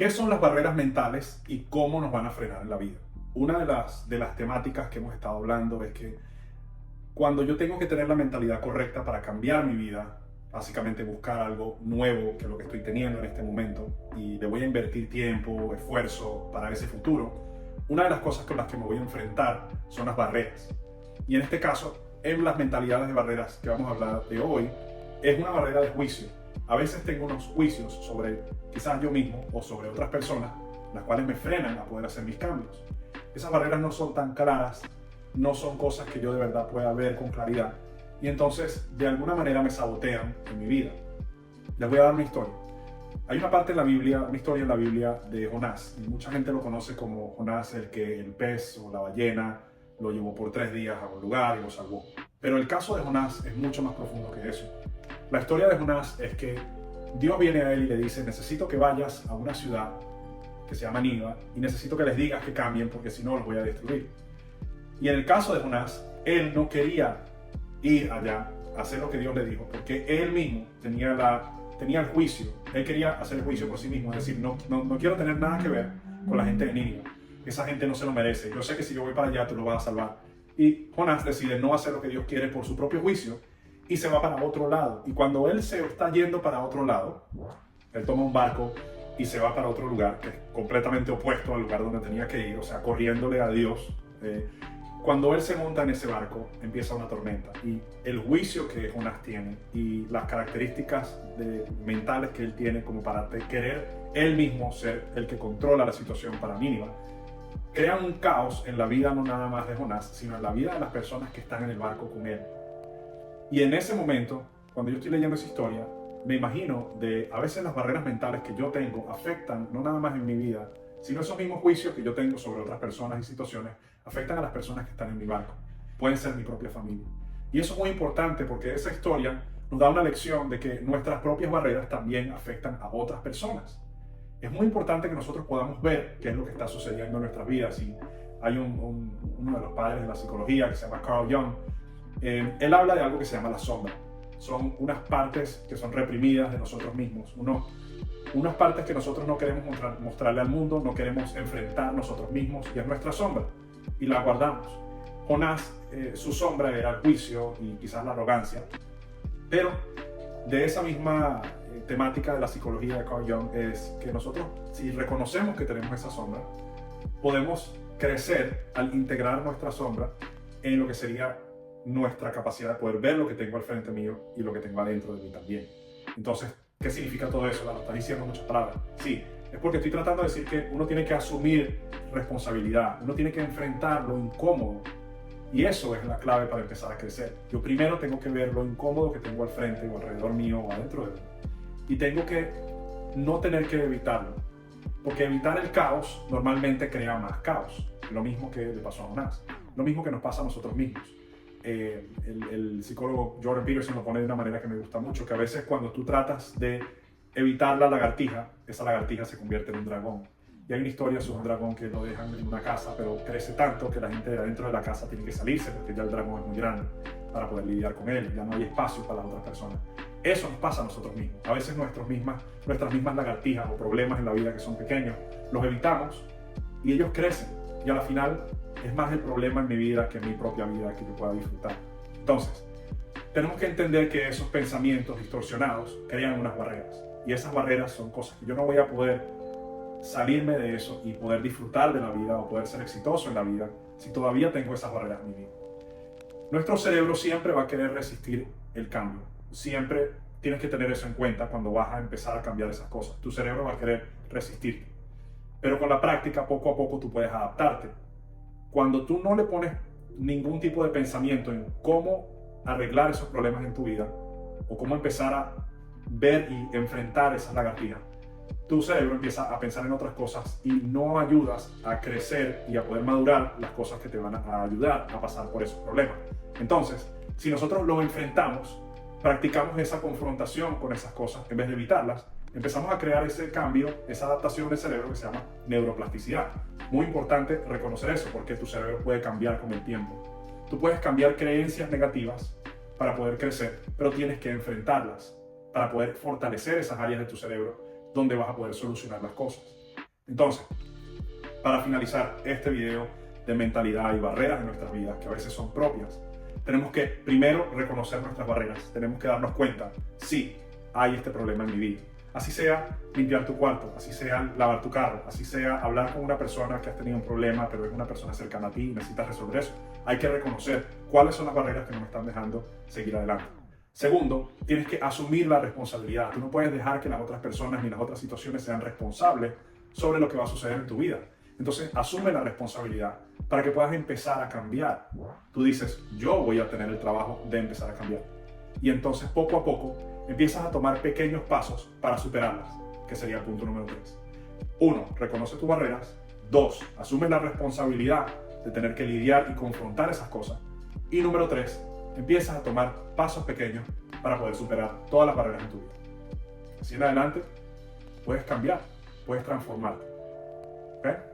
¿Qué son las barreras mentales y cómo nos van a frenar en la vida? Una de las temáticas que hemos estado hablando es que cuando yo tengo que tener la mentalidad correcta para cambiar mi vida, básicamente buscar algo nuevo que lo que estoy teniendo en este momento y le voy a invertir tiempo, esfuerzo para ese futuro, una de las cosas con las que me voy a enfrentar son las barreras. Y en este caso, en las mentalidades de barreras que vamos a hablar de hoy, es una barrera de juicio. A veces tengo unos juicios sobre quizás yo mismo o sobre otras personas, las cuales me frenan a poder hacer mis cambios. Esas barreras no son tan claras, no son cosas que yo de verdad pueda ver con claridad y entonces de alguna manera me sabotean en mi vida. Les voy a dar una historia. Hay una parte en la Biblia, una historia en la Biblia de Jonás, y mucha gente lo conoce como Jonás, el que el pez o la ballena lo llevó por 3 días a un lugar y lo salvó. Pero el caso de Jonás es mucho más profundo que eso. La historia de Jonás es que Dios viene a él y le dice: necesito que vayas a una ciudad que se llama Nínive y necesito que les digas que cambien porque si no los voy a destruir. Y en el caso de Jonás, él no quería ir allá a hacer lo que Dios le dijo porque él mismo tenía el juicio. Él quería hacer el juicio por sí mismo, es decir, no quiero tener nada que ver con la gente de Nínive. Esa gente no se lo merece. Yo sé que si yo voy para allá, tú lo vas a salvar. Y Jonás decide no hacer lo que Dios quiere por su propio juicio y se va para otro lado. Y cuando él se está yendo para otro lado, él toma un barco y se va para otro lugar que es completamente opuesto al lugar donde tenía que ir, o sea, corriéndole a Dios. Cuando él se monta en ese barco, empieza una tormenta. Y el juicio que Jonás tiene y las características mentales que él tiene como para querer él mismo ser el que controla la situación para Nínive, crean un caos en la vida no nada más de Jonás, sino en la vida de las personas que están en el barco con él. Y en ese momento, cuando yo estoy leyendo esa historia, me imagino de a veces las barreras mentales que yo tengo afectan no nada más en mi vida, sino esos mismos juicios que yo tengo sobre otras personas y situaciones afectan a las personas que están en mi barco. Pueden ser mi propia familia. Y eso es muy importante porque esa historia nos da una lección de que nuestras propias barreras también afectan a otras personas. Es muy importante que nosotros podamos ver qué es lo que está sucediendo en nuestras vidas. Y hay uno de los padres de la psicología que se llama Carl Jung. Él habla de algo que se llama la sombra. Son unas partes que son reprimidas de nosotros mismos. Unas partes que nosotros no queremos mostrarle al mundo, no queremos enfrentar nosotros mismos y es nuestra sombra. Y la guardamos. Jonás, su sombra era el juicio y quizás la arrogancia. Pero de esa misma temática de la psicología de Carl Jung es que nosotros, si reconocemos que tenemos esa sombra, podemos crecer al integrar nuestra sombra en lo que sería nuestra capacidad de poder ver lo que tengo al frente mío y lo que tengo adentro de mí también. Entonces, ¿qué significa todo eso? Lo está diciendo muchas palabras. Sí, es porque estoy tratando de decir que uno tiene que asumir responsabilidad, uno tiene que enfrentar lo incómodo y eso es la clave para empezar a crecer. Yo primero tengo que ver lo incómodo que tengo al frente o alrededor mío o adentro de mí y tengo que no tener que evitarlo, porque evitar el caos normalmente crea más caos. Lo mismo que le pasó a Jonás, lo mismo que nos pasa a nosotros mismos. El psicólogo Jordan Peterson lo pone de una manera que me gusta mucho, que a veces cuando tú tratas de evitar la lagartija, esa lagartija se convierte en un dragón. Y hay una historia sobre un dragón que lo dejan en una casa, pero crece tanto que la gente de adentro de la casa tiene que salirse porque ya el dragón es muy grande para poder lidiar con él, ya no hay espacio para las otras personas. Eso nos pasa a nosotros mismos. A veces nuestras mismas lagartijas o problemas en la vida que son pequeños, los evitamos y ellos crecen. Y a la final es más el problema en mi vida que en mi propia vida que yo pueda disfrutar. Entonces, tenemos que entender que esos pensamientos distorsionados crean unas barreras. Y esas barreras son cosas que yo no voy a poder salirme de eso y poder disfrutar de la vida o poder ser exitoso en la vida si todavía tengo esas barreras en mi vida. Nuestro cerebro siempre va a querer resistir el cambio. Siempre tienes que tener eso en cuenta cuando vas a empezar a cambiar esas cosas. Tu cerebro va a querer resistirte. Pero con la práctica, poco a poco, tú puedes adaptarte. Cuando tú no le pones ningún tipo de pensamiento en cómo arreglar esos problemas en tu vida o cómo empezar a ver y enfrentar esas lagartijas, tu cerebro empieza a pensar en otras cosas y no ayudas a crecer y a poder madurar las cosas que te van a ayudar a pasar por esos problemas. Entonces, si nosotros lo enfrentamos, practicamos esa confrontación con esas cosas en vez de evitarlas, empezamos a crear ese cambio, esa adaptación del cerebro que se llama neuroplasticidad. Muy importante reconocer eso porque tu cerebro puede cambiar con el tiempo. Tú puedes cambiar creencias negativas para poder crecer, pero tienes que enfrentarlas para poder fortalecer esas áreas de tu cerebro donde vas a poder solucionar las cosas. Entonces, para finalizar este video de mentalidad y barreras en nuestras vidas, que a veces son propias, tenemos que primero reconocer nuestras barreras. Tenemos que darnos cuenta, sí, hay este problema en mi vida. Así sea limpiar tu cuarto, así sea lavar tu carro, así sea hablar con una persona que has tenido un problema, pero es una persona cercana a ti y necesitas resolver eso. Hay que reconocer cuáles son las barreras que nos están dejando seguir adelante. Segundo, tienes que asumir la responsabilidad. Tú no puedes dejar que las otras personas ni las otras situaciones sean responsables sobre lo que va a suceder en tu vida. Entonces, asume la responsabilidad para que puedas empezar a cambiar. Tú dices, yo voy a tener el trabajo de empezar a cambiar. Y entonces, poco a poco, empiezas a tomar pequeños pasos para superarlas, que sería el punto número 3. 1. Reconoce tus barreras. 2. Asume la responsabilidad de tener que lidiar y confrontar esas cosas. Y número 3. Empiezas a tomar pasos pequeños para poder superar todas las barreras en tu vida. Así en adelante, puedes cambiar, puedes transformarte. ¿Ok?